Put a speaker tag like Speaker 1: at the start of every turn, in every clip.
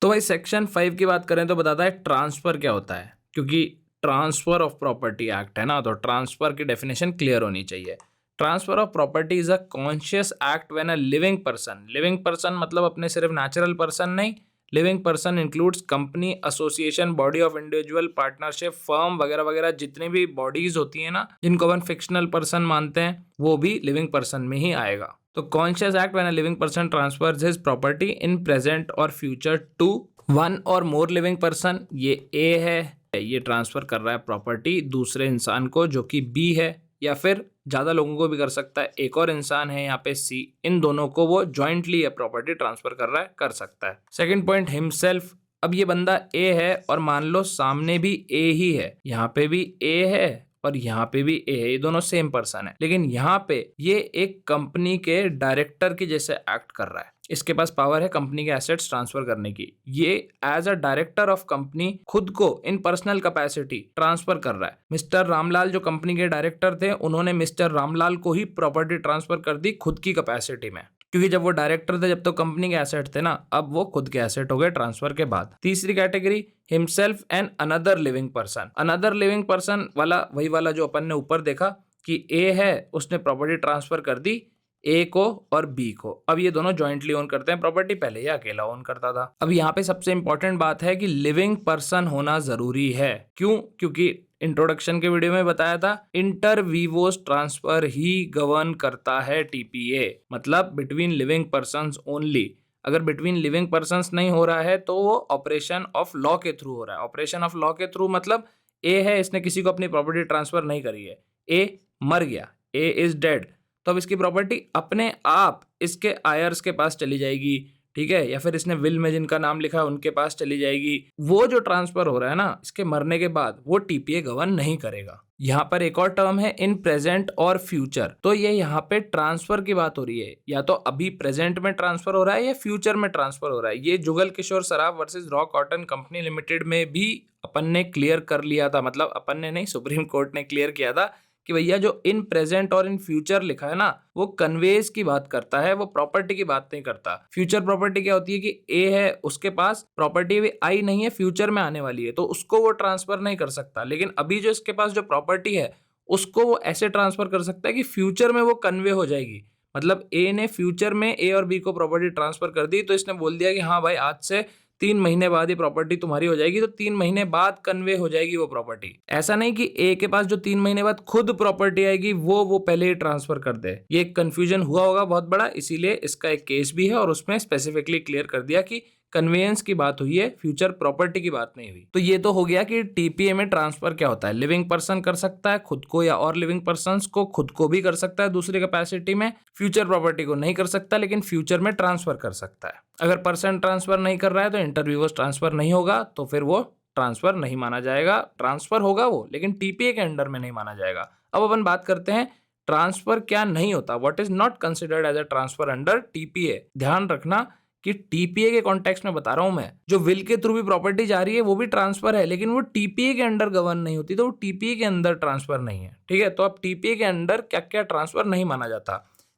Speaker 1: भाई सेक्शन 5 की बात करें तो बताता है ट्रांसफर क्या होता है, क्योंकि ट्रांसफर ऑफ प्रॉपर्टी एक्ट है ना, तो ट्रांसफर की डेफिनेशन क्लियर होनी चाहिए। Transfer of property is a conscious act when a living person मतलब अपने सिर्फ नेचुरल पर्सन नहीं, living person includes company, association, body of individual, partnership, firm वगैरह वगैरह, जितनी भी बॉडीज होती है ना जिनको अपन फिक्शनल पर्सन मानते हैं वो भी लिविंग पर्सन में ही आएगा। तो conscious act when a living person transfers his property in present और फ्यूचर टू वन और मोर लिविंग पर्सन, ये ए है, ये ट्रांसफर कर रहा है प्रॉपर्टी दूसरे इंसान को जो कि बी है, या फिर ज्यादा लोगों को भी कर सकता है, एक और इंसान है यहाँ पे सी, इन दोनों को वो जॉइंटली ये प्रॉपर्टी ट्रांसफर कर रहा है, कर सकता है। सेकंड पॉइंट हिमसेल्फ, अब ये बंदा ए है और मान लो सामने भी ए ही है, यहाँ पे भी ए है और यहाँ पे भी ए है, ये दोनों सेम पर्सन है, लेकिन यहाँ पे ये एक कंपनी के डायरेक्टर की जैसे एक्ट कर रहा है, इसके पास पावर है कंपनी के एसेट्स ट्रांसफर करने की, ये as a director of company खुद को इन पर्सनल कैपेसिटी ट्रांसफर कर रहा है। मिस्टर रामलाल जो कंपनी के डायरेक्टर थे उन्होंने मिस्टर रामलाल को ही प्रॉपर्टी ट्रांसफर कर दी खुद की कैपेसिटी में, क्योंकि जब वो डायरेक्टर थे जब तो कंपनी के एसेट थे ना, अब वो खुद के एसेट हो गए ट्रांसफर के बाद। तीसरी category himself and another living person, another living person वाला वही वाला जो अपन ने ऊपर देखा कि ए है उसने प्रॉपर्टी ट्रांसफर कर दी ए को और बी को, अब ये दोनों जॉइंटली ओन करते हैं प्रॉपर्टी, पहले ये अकेला ओन करता था। अब यहाँ पे सबसे इंपॉर्टेंट बात है कि लिविंग पर्सन होना जरूरी है, क्यों? क्योंकि इंट्रोडक्शन के वीडियो में बताया था इंटर विवोस ट्रांसफर ही गवर्न करता है टीपीए, मतलब बिटवीन लिविंग पर्संस ओनली। अगर बिटवीन लिविंग पर्संस नहीं हो रहा है तो वो ऑपरेशन ऑफ लॉ के थ्रू हो रहा है। ऑपरेशन ऑफ लॉ के थ्रू मतलब ए है, इसने किसी को अपनी प्रॉपर्टी ट्रांसफर नहीं करी है, ए मर गया, ए इज डेड, तो अब इसकी प्रॉपर्टी अपने आप इसके आयर्स के पास चली जाएगी, ठीक है, या फिर इसने विल में जिनका नाम लिखा है उनके पास चली जाएगी। वो जो ट्रांसफर हो रहा है ना इसके मरने के बाद वो टीपीए गवर्न नहीं करेगा। यहाँ पर एक और टर्म है इन प्रेजेंट और फ्यूचर, तो ये यहाँ पे ट्रांसफर की बात हो रही है, या तो अभी प्रेजेंट में ट्रांसफर हो रहा है या फ्यूचर में ट्रांसफर हो रहा है। ये Jugal Kishore Saraf versus raw cotton company limited में भी अपन ने क्लियर कर लिया था, मतलब अपन ने नहीं, सुप्रीम कोर्ट ने क्लियर किया था कि भैया जो इन प्रेजेंट और इन फ्यूचर लिखा है ना वो कन्वेज की बात करता है, वो प्रॉपर्टी की बात नहीं करता। फ्यूचर प्रॉपर्टी क्या होती है कि ए है उसके पास प्रॉपर्टी भी आई नहीं है, फ्यूचर में आने वाली है, तो उसको वो ट्रांसफर नहीं कर सकता, लेकिन अभी जो इसके पास जो प्रॉपर्टी है उसको वो ऐसे ट्रांसफर कर सकता है कि फ्यूचर में वो कन्वे हो जाएगी। मतलब ए ने फ्यूचर में ए और बी को प्रॉपर्टी ट्रांसफर कर दी, तो इसने बोल दिया कि हाँ भाई आज से 3 महीने बाद ही प्रॉपर्टी तुम्हारी हो जाएगी, तो 3 महीने बाद कन्वे हो जाएगी वो प्रॉपर्टी। ऐसा नहीं कि ए के पास जो 3 महीने बाद खुद प्रॉपर्टी आएगी वो पहले ही ट्रांसफर कर दे। ये कंफ्यूजन हुआ होगा बहुत बड़ा, इसीलिए इसका एक केस भी है और उसमें स्पेसिफिकली क्लियर कर दिया कि कन्वेंस की बात हुई है, फ्यूचर प्रॉपर्टी की बात नहीं हुई। तो ये तो हो गया कि टीपीए में ट्रांसफर क्या होता है। लिविंग पर्सन कर सकता है खुद को या और लिविंग पर्संस को, खुद को भी कर सकता है दूसरी कैपेसिटी में, फ्यूचर प्रॉपर्टी को नहीं कर सकता लेकिन फ्यूचर में ट्रांसफर कर सकता है। अगर पर्सन ट्रांसफर नहीं कर रहा है तो इंटरव्यूअर्स ट्रांसफर नहीं होगा, तो फिर वो ट्रांसफर नहीं माना जाएगा। ट्रांसफर होगा वो लेकिन टीपीए के अंडर में नहीं माना जाएगा। अब अपन बात करते हैं ट्रांसफर क्या नहीं होता, what is not considered as a transfer under TPA. ध्यान रखना कि टीपीए के कॉन्टेक्स्ट में बता रहा हूं मैं, जो विल के थ्रू भी प्रॉपर्टी जा रही है वो भी ट्रांसफर है, लेकिन वो टीपीए के अंडर गवर्न नहीं होती, तो वो टीपीए के अंदर ट्रांसफर नहीं है, ठीक है। तो अब टीपीए के अंडर क्या क्या ट्रांसफर नहीं माना जाता।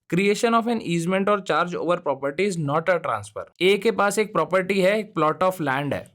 Speaker 1: क्रिएशन ऑफ एन ईजमेंट और charge over property is not a transfer. A के पास एक प्रॉपर्टी है, एक प्लॉट ऑफ लैंड है,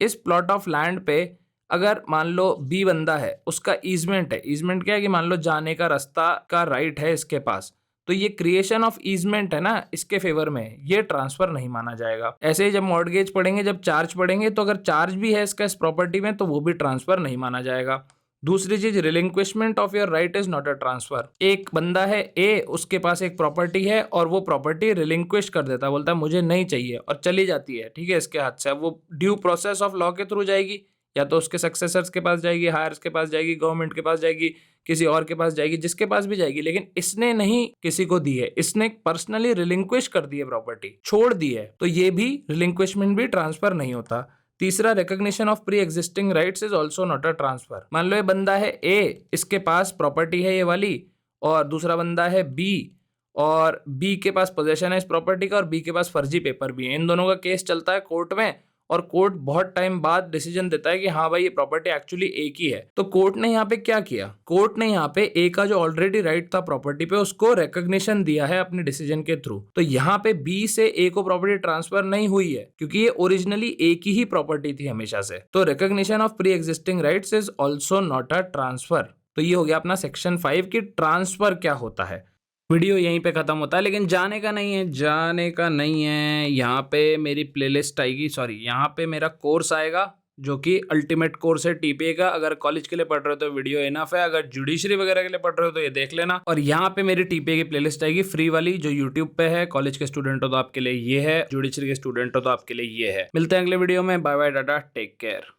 Speaker 1: इस प्लॉट ऑफ लैंड पे अगर मान लो बी बंदा है, उसका ईजमेंट है। ईजमेंट क्या है कि मान लो जाने का रास्ता का राइट है इसके पास, तो ये क्रिएशन ऑफ ईजमेंट है ना इसके फेवर में, ये ट्रांसफर नहीं माना जाएगा। ऐसे ही जब मॉर्गेज पढ़ेंगे, जब चार्ज पढ़ेंगे, तो अगर चार्ज भी है इसका इस प्रॉपर्टी में तो वो भी ट्रांसफर नहीं माना जाएगा। दूसरी चीज, relinquishment of your right is not a transfer. एक बंदा है ए, उसके पास एक प्रॉपर्टी है और वो प्रॉपर्टी रिलिंक्विश कर देता है, बोलता है मुझे नहीं चाहिए और चली जाती है, ठीक है, इसके हाथ से। अब वो ड्यू प्रोसेस ऑफ लॉ के थ्रू जाएगी, या तो उसके सक्सेसर्स के पास जाएगी, हायर्स के पास जाएगी, गवर्नमेंट के पास जाएगी, किसी और के पास जाएगी, जिसके पास भी जाएगी, लेकिन इसने नहीं किसी को दी है, इसने पर्सनली रिलिंक्विश कर दी है, प्रॉपर्टी छोड़ दी है, तो ये भी रिलिंक्विशमेंट भी ट्रांसफर नहीं होता। तीसरा, recognition of pre existing rights is also not a transfer. मान लो ये बंदा है ए, इसके पास प्रॉपर्टी है ये वाली, और दूसरा बंदा है बी, और बी के पास पोजेशन है इस प्रॉपर्टी का और बी के पास फर्जी पेपर भी है, इन दोनों का केस चलता है कोर्ट में, और कोर्ट बहुत टाइम बाद डिसीजन देता है कि हाँ भाई ये प्रॉपर्टी एक्चुअली ए की है, तो कोर्ट ने यहाँ पे क्या किया, कोर्ट ने यहाँ पे ए का जो ऑलरेडी राइट था प्रॉपर्टी पे उसको रिकॉग्निशन दिया है अपने डिसीजन के थ्रू। तो यहाँ पे बी से ए को प्रॉपर्टी ट्रांसफर नहीं हुई है क्योंकि ये ओरिजिनली ए की ही प्रॉपर्टी थी हमेशा से। तो recognition of pre existing rights is also not a transfer. तो ये हो गया अपना सेक्शन 5 की ट्रांसफर क्या होता है। वीडियो यहीं पे खत्म होता है, लेकिन जाने का नहीं है, जाने का नहीं है। यहाँ पे मेरी प्लेलिस्ट आएगी, सॉरी यहाँ पे मेरा कोर्स आएगा जो कि अल्टीमेट कोर्स है टीपीए का। अगर कॉलेज के लिए पढ़ रहे हो तो वीडियो इनफ है, अगर जुडिशरी वगैरह के लिए पढ़ रहे हो तो ये देख लेना। और यहाँ पे मेरी टीपीए की प्लेलिस्ट आएगी फ्री वाली जो यूट्यूब पे है। कॉलेज के स्टूडेंट हो तो आपके लिए ये है, जुडिशरी के स्टूडेंट हो तो आपके लिए ये है। मिलते हैं अगले वीडियो में। Bye bye, tata, take care.